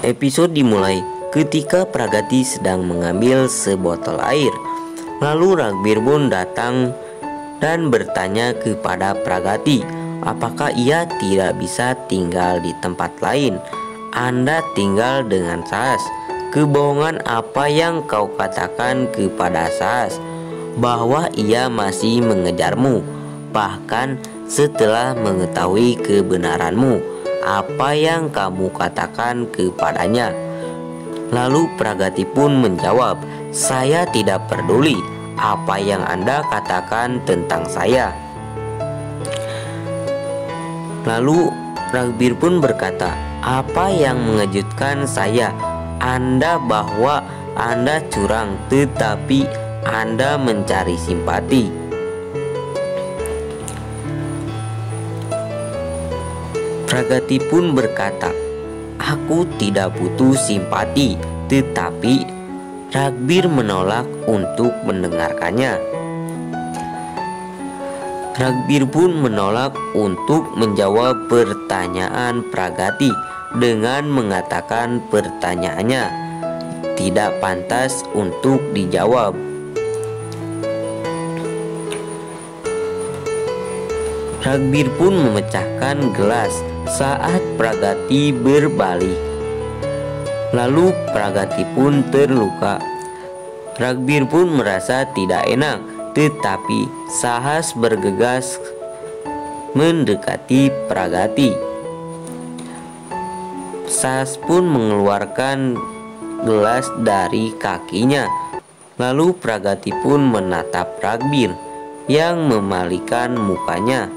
Episode dimulai ketika Pragati sedang mengambil sebotol air. Lalu Ragbir pun datang dan bertanya kepada Pragati, apakah ia tidak bisa tinggal di tempat lain? Anda tinggal dengan Sahas. Kebohongan apa yang kau katakan kepada Sahas? Bahwa ia masih mengejarmu, bahkan setelah mengetahui kebenaranmu. Apa yang kamu katakan kepadanya? Lalu Pragati pun menjawab, saya tidak peduli apa yang Anda katakan tentang saya. Lalu Ragbir pun berkata, apa yang mengejutkan saya? Anda bahwa Anda curang, tetapi Anda mencari simpati. Pragati pun berkata, aku tidak butuh simpati, tetapi Ragbir menolak untuk mendengarkannya. Ragbir pun menolak untuk menjawab pertanyaan Pragati dengan mengatakan pertanyaannya tidak pantas untuk dijawab. Ragbir pun memecahkan gelas saat Pragati berbalik. Lalu Pragati pun terluka. Ragbir pun merasa tidak enak, tetapi Sahas bergegas mendekati Pragati. Sahas pun mengeluarkan gelas dari kakinya. Lalu Pragati pun menatap Ragbir yang memalingkan mukanya.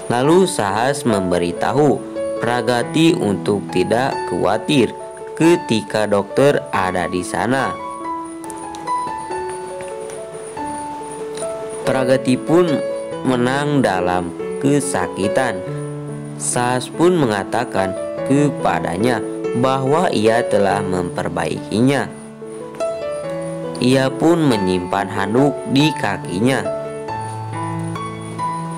Lalu Sahas memberitahu Pragati untuk tidak khawatir ketika dokter ada di sana. Pragati pun menang dalam kesakitan. Sahas pun mengatakan kepadanya bahwa ia telah memperbaikinya. Ia pun menyimpan handuk di kakinya.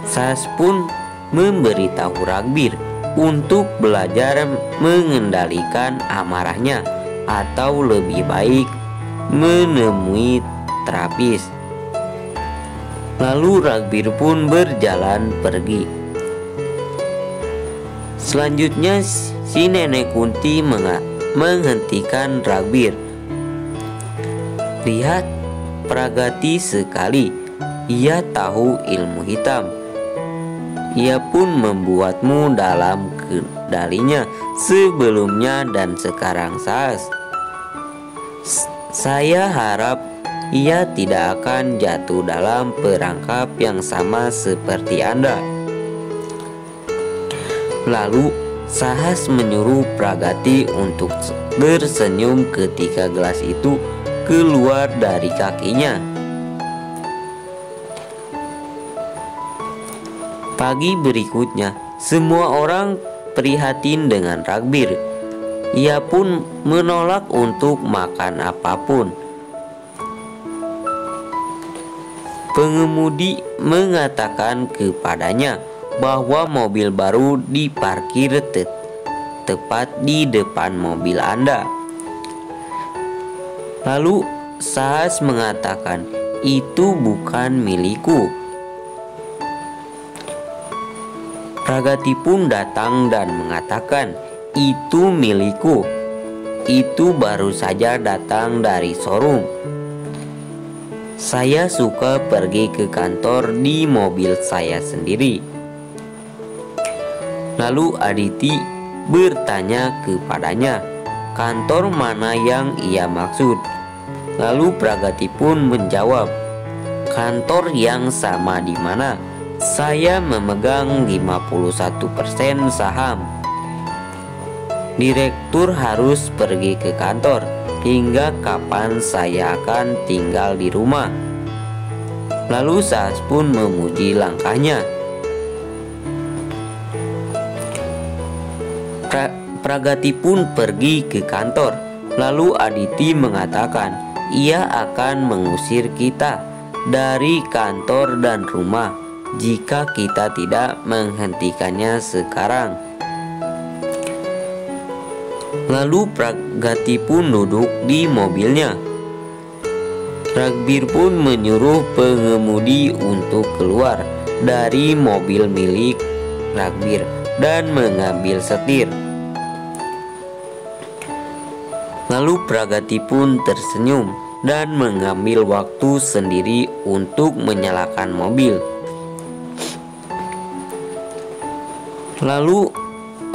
Sahas pun memberitahu Ragbir untuk belajar mengendalikan amarahnya, atau lebih baik menemui terapis. Lalu Ragbir pun berjalan pergi. Selanjutnya si Nenek Kunti menghentikan Ragbir. Lihat Pragati sekali, ia tahu ilmu hitam. Ia pun membuatmu dalam kendalinya sebelumnya dan sekarang Sahas. Saya harap ia tidak akan jatuh dalam perangkap yang sama seperti Anda. Lalu Sahas menyuruh Pragati untuk bersenyum ketika gelas itu keluar dari kakinya. Pagi berikutnya, semua orang prihatin dengan Ragbir. Ia pun menolak untuk makan apapun. Pengemudi mengatakan kepadanya bahwa mobil baru diparkir tepat di depan mobil Anda. Lalu Sahas mengatakan, itu bukan milikku. Pragati pun datang dan mengatakan, itu milikku. Itu baru saja datang dari showroom. Saya suka pergi ke kantor di mobil saya sendiri. Lalu Aditi bertanya kepadanya, kantor mana yang ia maksud. Lalu Pragati pun menjawab, kantor yang sama di mana saya memegang 51% saham. Direktur harus pergi ke kantor. Hingga kapan saya akan tinggal di rumah? Lalu Sahas pun memuji langkahnya. Pragati pun pergi ke kantor. Lalu Aditi mengatakan, ia akan mengusir kita dari kantor dan rumah jika kita tidak menghentikannya sekarang. Lalu Pragati pun duduk di mobilnya. Ragbir pun menyuruh pengemudi untuk keluar dari mobil milik Ragbir dan mengambil setir. Lalu Pragati pun tersenyum dan mengambil waktu sendiri untuk menyalakan mobil. Lalu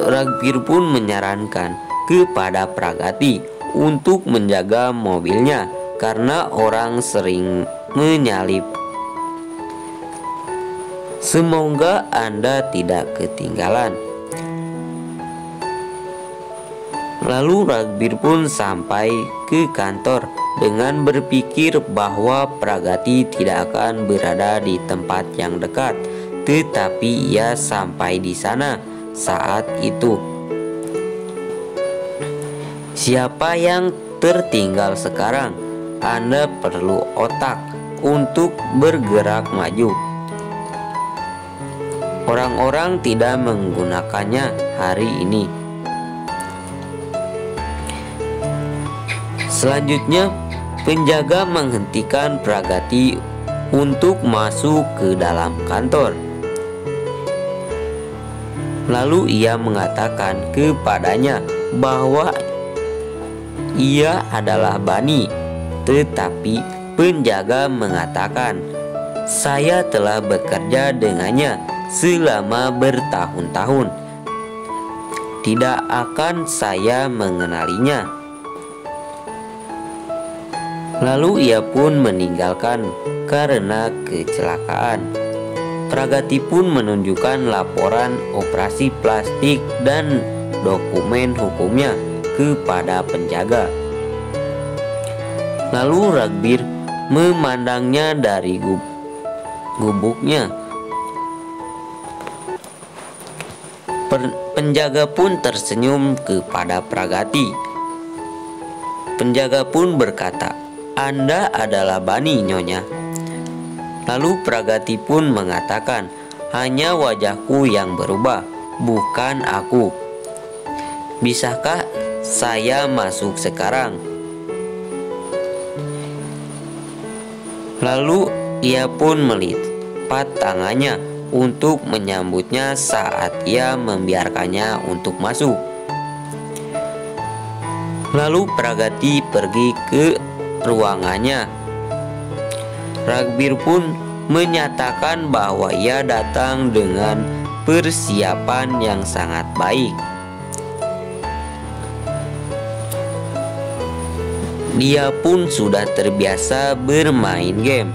Ragbir pun menyarankan kepada Pragati untuk menjaga mobilnya karena orang sering menyalip. Semoga Anda tidak ketinggalan. Lalu Ragbir pun sampai ke kantor dengan berpikir bahwa Pragati tidak akan berada di tempat yang dekat, tetapi ia sampai di sana saat itu. Siapa yang tertinggal sekarang? Anda perlu otak untuk bergerak maju. Orang-orang tidak menggunakannya hari ini. Selanjutnya, penjaga menghentikan Pragati untuk masuk ke dalam kantor. Lalu ia mengatakan kepadanya bahwa ia adalah Bani, tetapi penjaga mengatakan, "Saya telah bekerja dengannya selama bertahun-tahun. Tidak akan saya mengenalinya." Lalu ia pun meninggalkan karena kecelakaan. Pragati pun menunjukkan laporan operasi plastik dan dokumen hukumnya kepada penjaga. Lalu Ragbir memandangnya dari gubuknya. Penjaga pun tersenyum kepada Pragati. Penjaga pun berkata, "Anda adalah Bani, Nyonya." Lalu Pragati pun mengatakan, "Hanya wajahku yang berubah, bukan aku. Bisakah saya masuk sekarang?" Lalu ia pun melipat tangannya untuk menyambutnya saat ia membiarkannya untuk masuk. Lalu Pragati pergi ke ruangannya. Ragbir pun menyatakan bahwa ia datang dengan persiapan yang sangat baik. Dia pun sudah terbiasa bermain game.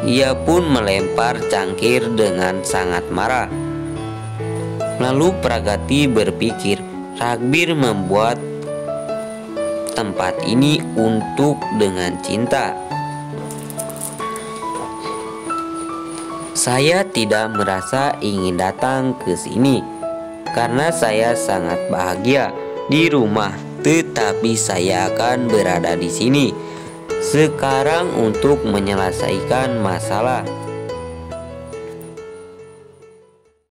Ia pun melempar cangkir dengan sangat marah. Lalu Pragati berpikir, Ragbir membuat tempat ini untuk dengan cinta. Saya tidak merasa ingin datang ke sini karena saya sangat bahagia di rumah, tetapi saya akan berada di sini sekarang untuk menyelesaikan masalah.